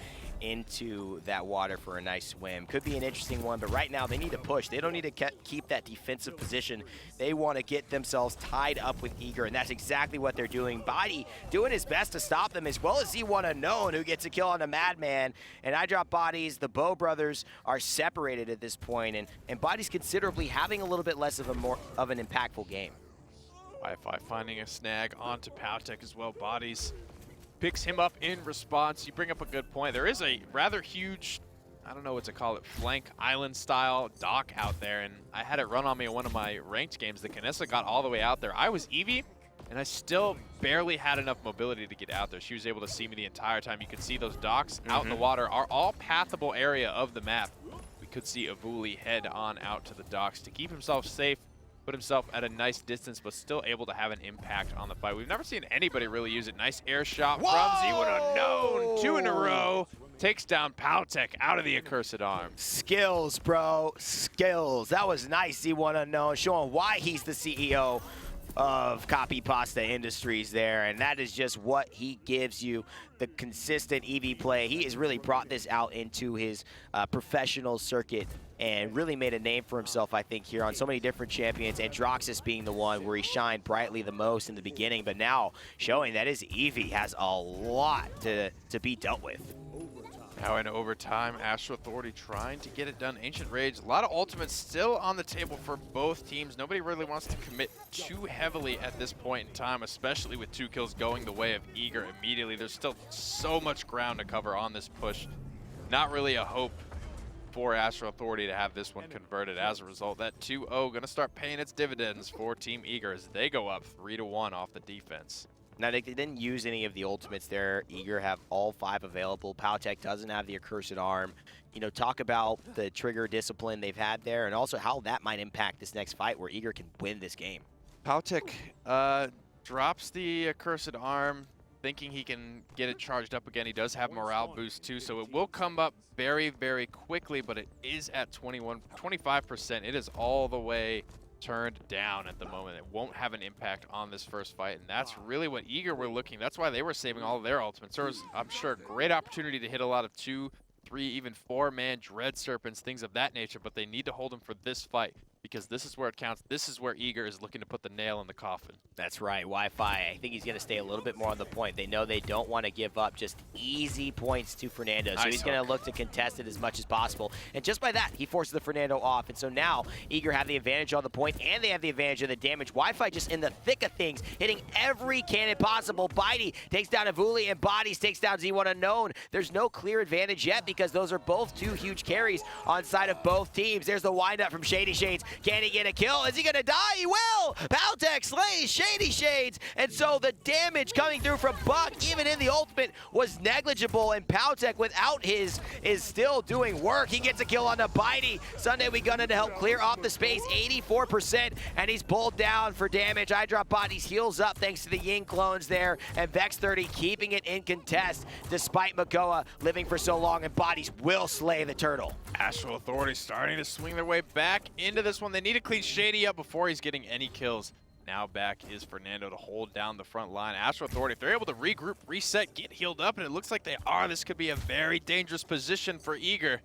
into that water for a nice swim. Could be an interesting one, but right now they need to push. They don't need to keep that defensive position. They want to get themselves tied up with Eager, and that's exactly what they're doing. Bitey doing his best to stop them, as well as Z1 Unknown, who gets a kill on the Madman. And iDropBodies, the Bow brothers, are separated at this point, and Bitey's considerably having a little bit less of an impactful game. Wi-Fi finding a snag onto PowTecH as well. Bodies picks him up in response. You bring up a good point. There is a rather huge, I don't know what to call it, flank island style dock out there, and I had it run on me in one of my ranked games. The Kinessa got all the way out there. I was Evie, and I still barely had enough mobility to get out there. She was able to see me the entire time. You could see those docks out in the water are all pathable area of the map. We could see Evulli head on out to the docks to keep himself safe, put himself at a nice distance, but still able to have an impact on the fight. We've never seen anybody really use it. Nice air shot from Z1 Unknown. 2 in a row. Takes down PowTecH out of the accursed arm. Skills, bro. Skills. That was nice, Z1 Unknown, showing why he's the CEO of Copy Pasta Industries there, and that is just what he gives you, the consistent EV play. He has really brought this out into his professional circuit and really made a name for himself, I think, here on so many different champions, and Droxus being the one where he shined brightly the most in the beginning, but now showing that his Evie has a lot to be dealt with. Now in overtime, Astral Authority trying to get it done. Ancient Rage, a lot of ultimates still on the table for both teams. Nobody really wants to commit too heavily at this point in time, especially with 2 kills going the way of Eager immediately. There's still so much ground to cover on this push. Not really a hope for Astral Authority to have this one converted. As a result, that 2-0 going to start paying its dividends for Team Eager as they go up 3-1 off the defense. Now, they didn't use any of the ultimates there. Eager have all 5 available. PowTecH doesn't have the accursed arm. You know, talk about the trigger discipline they've had there, and also how that might impact this next fight where Eager can win this game. PowTecH drops the accursed arm, thinking he can get it charged up again. He does have morale boost too, so it will come up very, very quickly, but it is at 25%. It is all the way turned down at the moment. It won't have an impact on this first fight, and that's really what Eager were looking. That's why they were saving all of their ultimates. There was, I'm sure, a great opportunity to hit a lot of 2, 3, even 4-man Dread Serpents, things of that nature, but they need to hold them for this fight because this is where it counts. This is where Eager is looking to put the nail in the coffin. That's right, Wi-Fi. I think he's going to stay a little bit more on the point. They know they don't want to give up just easy points to Fernando, so he's going to look to contest it as much as possible. And just by that, he forces the Fernando off. And so now, Eager have the advantage on the point, and they have the advantage of the damage. Wi-Fi just in the thick of things, hitting every cannon possible. Bitey takes down Evulli, and Bodies takes down Z1 Unknown. There's no clear advantage yet because those are both 2 huge carries on side of both teams. There's the windup from ShadeeyShades. Can he get a kill? Is he going to die? He will! PowTecH slays ShadeeyShades, and so the damage coming through from Buck, even in the ultimate, was negligible, and PowTecH, without his, is still doing work. He gets a kill on the Bitey. Sunday we gunning to help clear off the space, 84%, and he's pulled down for damage. iDropBodies heals up thanks to the Ying clones there, and Vex30 keeping it in contest despite Makoa living for so long, and Bodies will slay the turtle. Astral Authority starting to swing their way back into this one. They need to clean Shadey up before he's getting any kills. Now back is Fernando to hold down the front line. Astral Authority, if they're able to regroup, reset, get healed up, and it looks like they are, this could be a very dangerous position for Eager.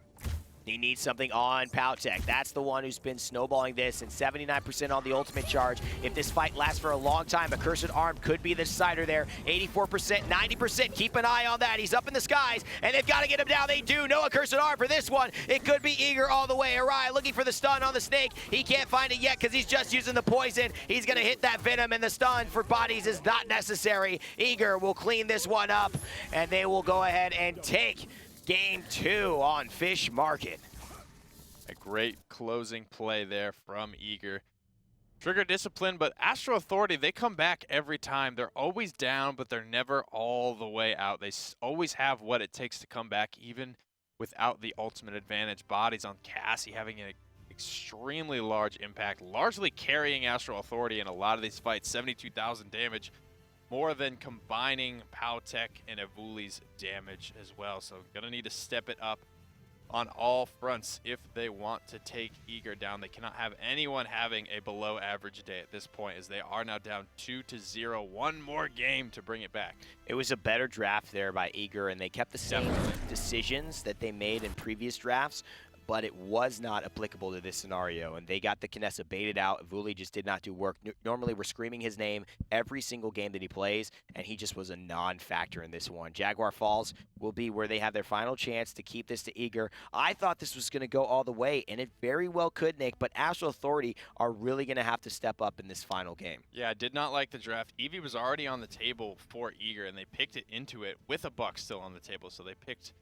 He needs something on PowTecH. That's the one who's been snowballing this, and 79% on the ultimate charge. If this fight lasts for a long time, a Cursed Arm could be the decider there. 84%, 90%, keep an eye on that. He's up in the skies, and they've got to get him down. They do. No Accursed Arm for this one. It could be Eager all the way. Awry looking for the stun on the snake. He can't find it yet because he's just using the poison. He's going to hit that venom, and the stun for Bodies is not necessary. Eager will clean this one up, and they will go ahead and take Game 2 on Fish Market. A great closing play there from Eager. Trigger discipline, but Astral Authority, they come back every time. They're always down, but they're never all the way out. They always have what it takes to come back, even without the ultimate advantage. Bodies on Cassie having an extremely large impact, largely carrying Astral Authority in a lot of these fights. 72,000 damage. More than combining PowTecH and Evulli's damage as well. So gonna need to step it up on all fronts if they want to take Eager down. They cannot have anyone having a below average day at this point, as they are now down 2-0. One more game to bring it back. It was a better draft there by Eager, and they kept the same decisions that they made in previous drafts, but it was not applicable to this scenario, and they got the Kinessa baited out. Evulli just did not do work. Normally, we're screaming his name every single game that he plays, and he just was a non-factor in this one. Jaguar Falls will be where they have their final chance to keep this to Eager. I thought this was going to go all the way, and it very well could, Nick, but Astral Authority are really going to have to step up in this final game. Yeah, I did not like the draft. Evie was already on the table for Eager, and they picked it into it with a buck still on the table, so they picked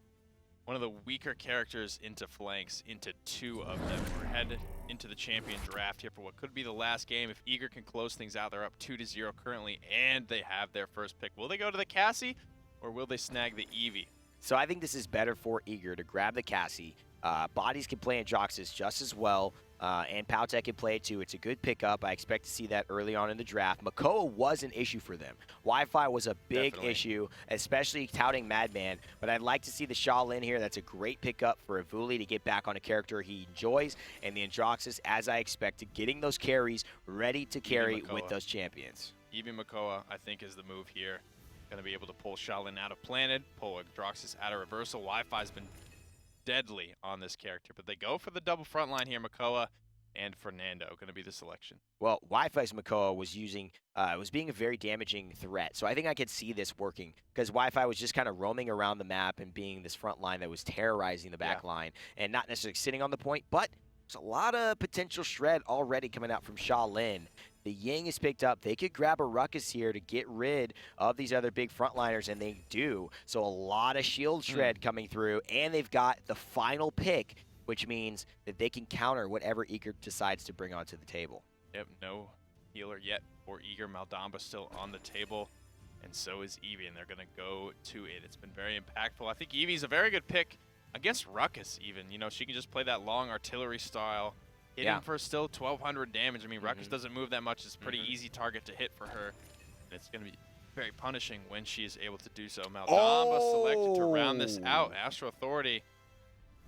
one of the weaker characters into flanks, into two of them. We're headed into the champion draft here for what could be the last game. If Eager can close things out, they're up 2-0 currently, and they have their first pick. Will they go to the Cassie, or will they snag the Evie? So I think this is better for Eager to grab the Cassie. Bodies can play Androxus just as well, and PowTecH can play it too. It's a good pickup. I expect to see that early on in the draft. Makoa was an issue for them. Wi-Fi was a big issue, especially touting Madman, but I'd like to see the Shaolin here. That's a great pickup for Evulli to get back on a character he enjoys, and the Androxus, as I expected, getting those carries ready to carry with those champions. Even Makoa, I think, is the move here. Going to be able to pull Shaolin out of planted, pull Androxus out of reversal. Wi-Fi's been deadly on this character, but they go for the double front line here. Makoa and Fernando going to be the selection. Well, Wi-Fi's Makoa was being a very damaging threat, so I think I could see this working, because Wi-Fi was just kind of roaming around the map and being this front line that was terrorizing the back line and not necessarily sitting on the point, but there's a lot of potential shred already coming out from Shaolin. The Ying is picked up. They could grab a Ruckus here to get rid of these other big frontliners, and they do. So a lot of shield shred coming through, and they've got the final pick, which means that they can counter whatever Eager decides to bring onto the table. Yep, no healer yet for Eager. Maldamba still on the table, and so is Evie, and they're going to go to it. It's been very impactful. I think Evie's a very good pick against Ruckus even. You know, she can just play that long artillery style, hitting for still 1,200 damage. I mean, Ruckus doesn't move that much. It's a pretty easy target to hit for her. And it's going to be very punishing when she is able to do so. Maldamba selected to round this out. Astral Authority,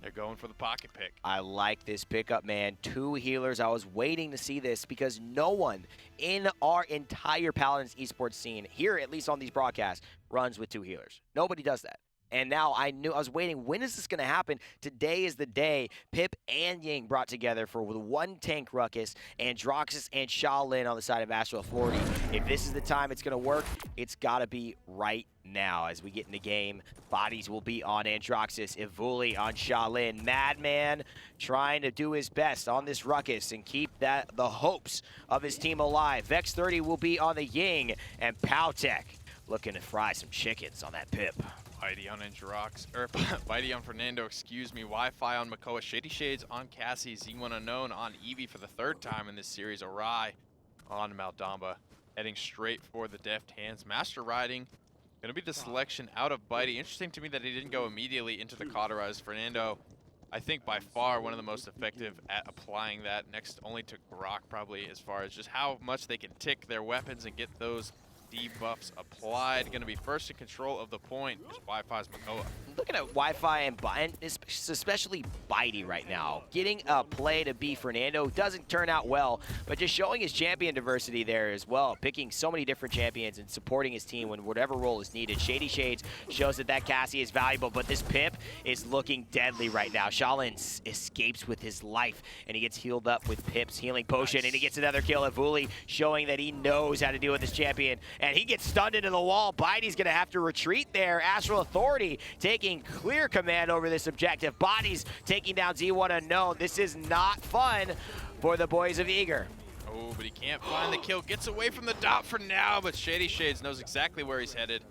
they're going for the pocket pick. I like this pickup, man. 2 healers. I was waiting to see this because no one in our entire Paladins esports scene, here at least on these broadcasts, runs with 2 healers. Nobody does that. And now I was waiting, when is this going to happen? Today is the day. Pip and Ying brought together for the 1 tank Ruckus, Androxus and Shaolin on the side of Astral Authority. If this is the time it's going to work, it's got to be right now as we get in the game. Bodies will be on Androxus, Evulli on Shaolin. Madman trying to do his best on this Ruckus and keep the hopes of his team alive. Vex30 will be on the Ying, and PowTecH looking to fry some chickens on that Pip. Bitey on Bitey on Fernando, excuse me. Wi-Fi on Makoa. ShadeeyShades on Cassie. Z1 Unknown on Evie for the 3rd time in this series. Awry on Maldamba. heading straight for the deft hands. Master Riding going to be the selection out of Bitey. Interesting to me that he didn't go immediately into the cauterize. Fernando, I think by far one of the most effective at applying that, next only to Grok probably, as far as just how much they can tick their weapons and get those debuffs applied. Going to be first in control of the point is Wi-Fi's Makoa. Looking at Wi-Fi and especially Bitey right now. Getting a play to be Fernando doesn't turn out well, but just showing his champion diversity there as well, picking so many different champions and supporting his team when whatever role is needed. ShadeeyShades shows that Cassie is valuable, but this pimp is looking deadly right now. Shaolin escapes with his life, and he gets healed up with Pip's healing potion, and he gets another kill. Evulli showing that he knows how to deal with this champion, and he gets stunned into the wall. Bitey's going to have to retreat there. Astral Authority taking clear command over this objective. Bodies taking down Z1 Unknown. This is not fun for the boys of Eager. Oh, but he can't find the kill. Gets away from the dot for now, but ShadeeyShades knows exactly where he's headed.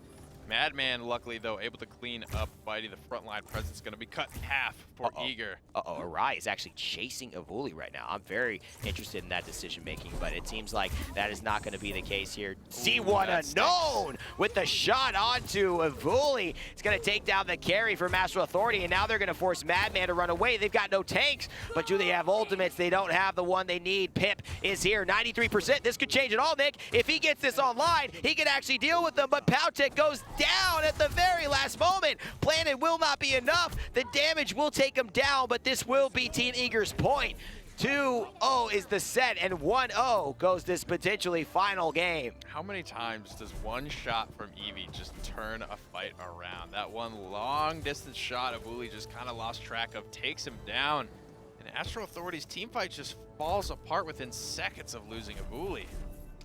Madman, luckily, though, able to clean up Bitey. The frontline presence going to be cut in half for Eager. Awry is actually chasing Evulli right now. I'm very interested in that decision-making, but it seems like that is not going to be the case here. Z1 Unknown with the shot onto Evulli. It's going to take down the carry from Astral Authority, and now they're going to force Madman to run away. They've got no tanks, but do they have ultimates? They don't have the one they need. Pip is here, 93%. This could change it all, Nick. If he gets this online, he can actually deal with them, but PowTecH goes down at the very last moment. Planet will not be enough. The damage will take him down, but this will be Team Eager's point. 2-0 is the set, and 1-0 goes this potentially final game. How many times does one shot from Evie just turn a fight around? That one long distance shot Evulli just kind of lost track of, takes him down, and Astral Authority's team fight just falls apart within seconds of losing Evulli.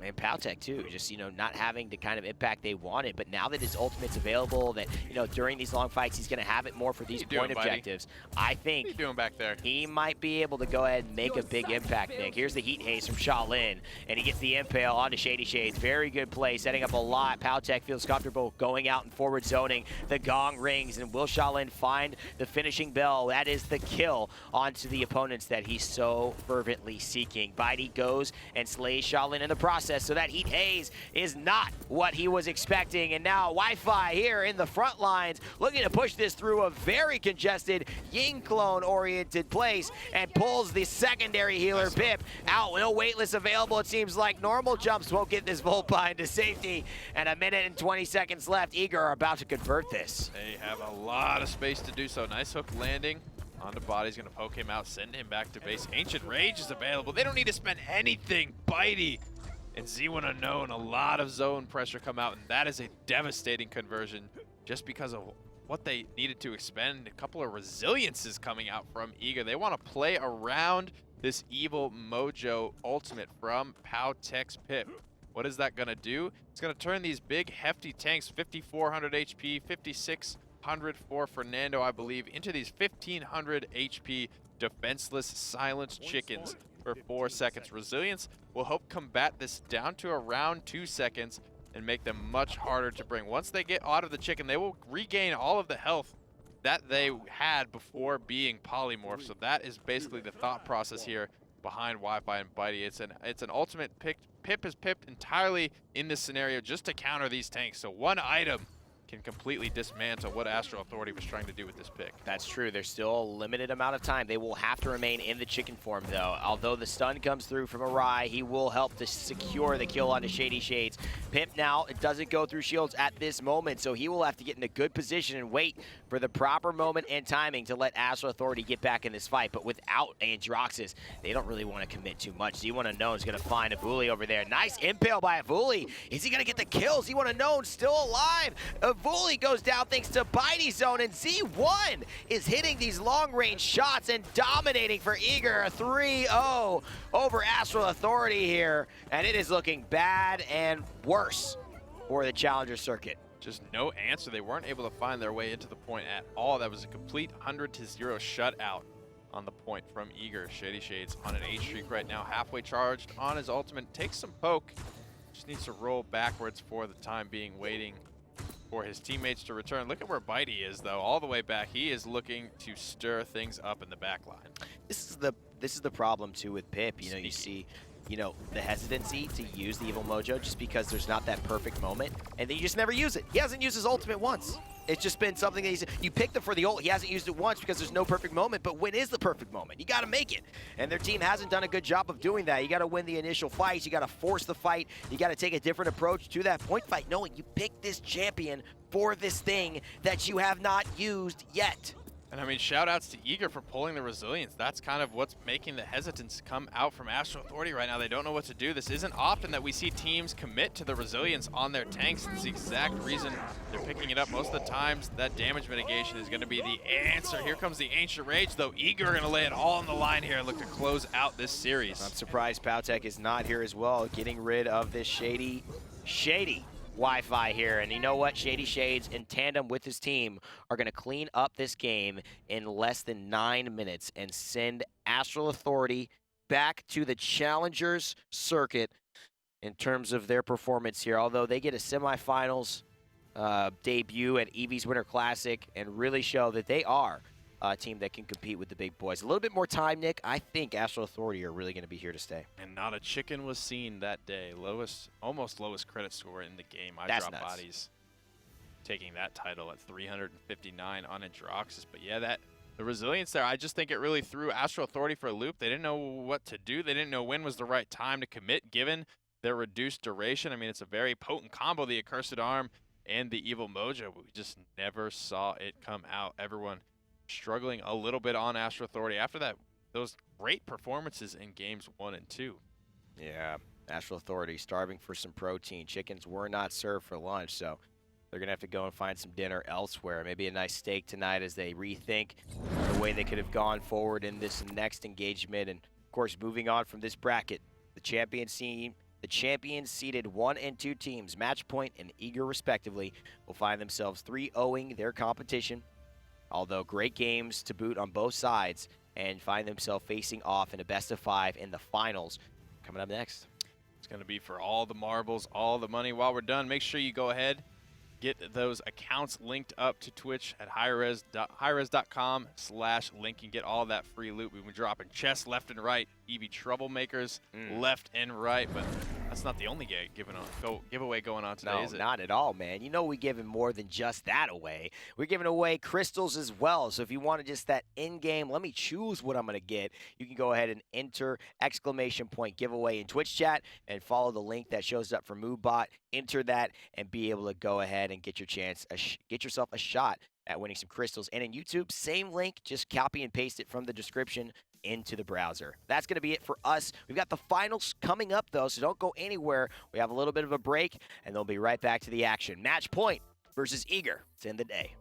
And PowTecH too, just, you know, not having the kind of impact they wanted, but now that his ultimate's available, that, you know, during these long fights, he's going to have it more for these point objectives. I think what are you doing back there? He might be able to go ahead and make a big impact, Nick. Here's the Heat Haze from Shaolin, and he gets the impale onto ShadeeyShades. Very good play, setting up a lot. PowTecH feels comfortable going out and forward zoning. The gong rings, and will Shaolin find the finishing bell? That is the kill onto the opponents that he's so fervently seeking. Bitey goes and slays Shaolin in the process, so that Heat Haze is not what he was expecting. And now Wi-Fi here in the front lines, looking to push this through a very congested Ying clone-oriented place, and pulls the secondary healer Pip out. No weightless available, it seems like. Normal jumps won't get this Volpine to safety. And a minute and 20 seconds left. Eager are about to convert this. They have a lot of space to do so. Nice hook landing onto Body's going to poke him out, send him back to base. Ancient Rage is available. They don't need to spend anything. Bitey and Z1 Unknown, a lot of zone pressure come out, and that is a devastating conversion just because of what they needed to expend. A couple of resiliences coming out from Eager. They want to play around this evil mojo ultimate from PowTech's Pip. What is that going to do? It's going to turn these big, hefty tanks, 5,400 HP, 5,600 for Fernando, I believe, into these 1,500 HP defenseless silent chickens for 4 seconds. Resilience will help combat this down to around 2 seconds and make them much harder to bring. Once they get out of the chicken, they will regain all of the health that they had before being polymorphed. So that is basically the thought process here behind Wi-Fi and Bitey. It's an ultimate pick. Pip is pipped entirely in this scenario just to counter these tanks. So one item can completely dismantle what Astral Authority was trying to do with this pick. That's true. There's still a limited amount of time. They will have to remain in the chicken form, though. Although the stun comes through from Awry, he will help to secure the kill onto ShadeeyShades. Pimp now, it doesn't go through shields at this moment, so he will have to get in a good position and wait for the proper moment and timing to let Astral Authority get back in this fight. But without Androxus, they don't really want to commit too much. Z1 Unknown is going to find Evulli over there. Nice impale by Evulli. Is he going to get the kill? Z1 Unknown still alive. Evulli goes down thanks to Bitey zone, and Z1 is hitting these long-range shots and dominating for Eager. A 3-0 over Astral Authority here, and it is looking bad and worse for the Challenger circuit. Just no answer. They weren't able to find their way into the point at all. That was a complete 100-0 shutout on the point from Eager. ShadeeyShades on an H streak right now, halfway charged on his ultimate. Takes some poke. Just needs to roll backwards for the time being, waiting for his teammates to return. Look at where Bitey is, though, all the way back. He is looking to stir things up in the back line. This is the problem too with Pip. You know, you see you know, the hesitancy to use the Evil Mojo just because there's not that perfect moment, and then you just never use it. He hasn't used his ultimate once. It's just been something that you picked him for the ult. He hasn't used it once because there's no perfect moment, but when is the perfect moment? You got to make it. And their team hasn't done a good job of doing that. You got to win the initial fights. You got to force the fight. You got to take a different approach to that point fight, knowing you picked this champion for this thing that you have not used yet. And I mean, shout outs to Eager for pulling the resilience. That's kind of what's making the hesitance come out from Astral Authority right now. They don't know what to do. This isn't often that we see teams commit to the resilience on their tanks. It's the exact reason they're picking it up. Most of the times, that damage mitigation is going to be the answer. Here comes the Ancient Rage, though. Eager are going to lay it all on the line here and look to close out this series. I'm surprised PowTecH is not here as well, getting rid of this shady Wi-Fi here. And you know what? ShadeeyShades, in tandem with his team, are going to clean up this game in less than 9 minutes and send Astral Authority back to the Challengers circuit in terms of their performance here. Although they get a semifinals debut at Evie's Winter Classic and really show that they are a team that can compete with the big boys. A little bit more time, Nick. I think Astral Authority are really going to be here to stay. And not a chicken was seen that day. Almost lowest credit score in the game. iDropBodies taking that title at 359 on Androxus. But yeah, the resilience there, I just think it really threw Astral Authority for a loop. They didn't know what to do. They didn't know when was the right time to commit, given their reduced duration. I mean, it's a very potent combo, the Accursed Arm and the Evil Mojo, but we just never saw it come out. Everyone struggling a little bit on Astral Authority after those great performances in games 1 and 2. Yeah, Astral Authority starving for some protein. Chickens were not served for lunch, so they're going to have to go and find some dinner elsewhere. Maybe a nice steak tonight as they rethink the way they could have gone forward in this next engagement. And, of course, moving on from this bracket, the champions seeded 1 and 2 teams, Matchpoint and Eager respectively, will find themselves 3-0ing their competition. Although great games to boot on both sides, and find themselves facing off in a best-of-5 in the finals coming up next. It's going to be for all the marbles, all the money. While we're done, make sure you go ahead, get those accounts linked up to Twitch at Hi-Rez.com/link and get all that free loot. We've been dropping chests left and right, Evie troublemakers left and right, but that's not the only giveaway going on today, is it? No, not at all, man. You know we're giving more than just that away. We're giving away crystals as well. So if you wanted just that in-game, let me choose what I'm going to get, you can go ahead and enter ! giveaway in Twitch chat and follow the link that shows up for MoveBot. Enter that and be able to go ahead and get yourself a shot at winning some crystals. And in YouTube, same link, just copy and paste it from the description into the browser. That's going to be it for us. We've got the finals coming up, though, so don't go anywhere. We have a little bit of a break, and they'll be right back to the action. Match point versus Eager to end the day.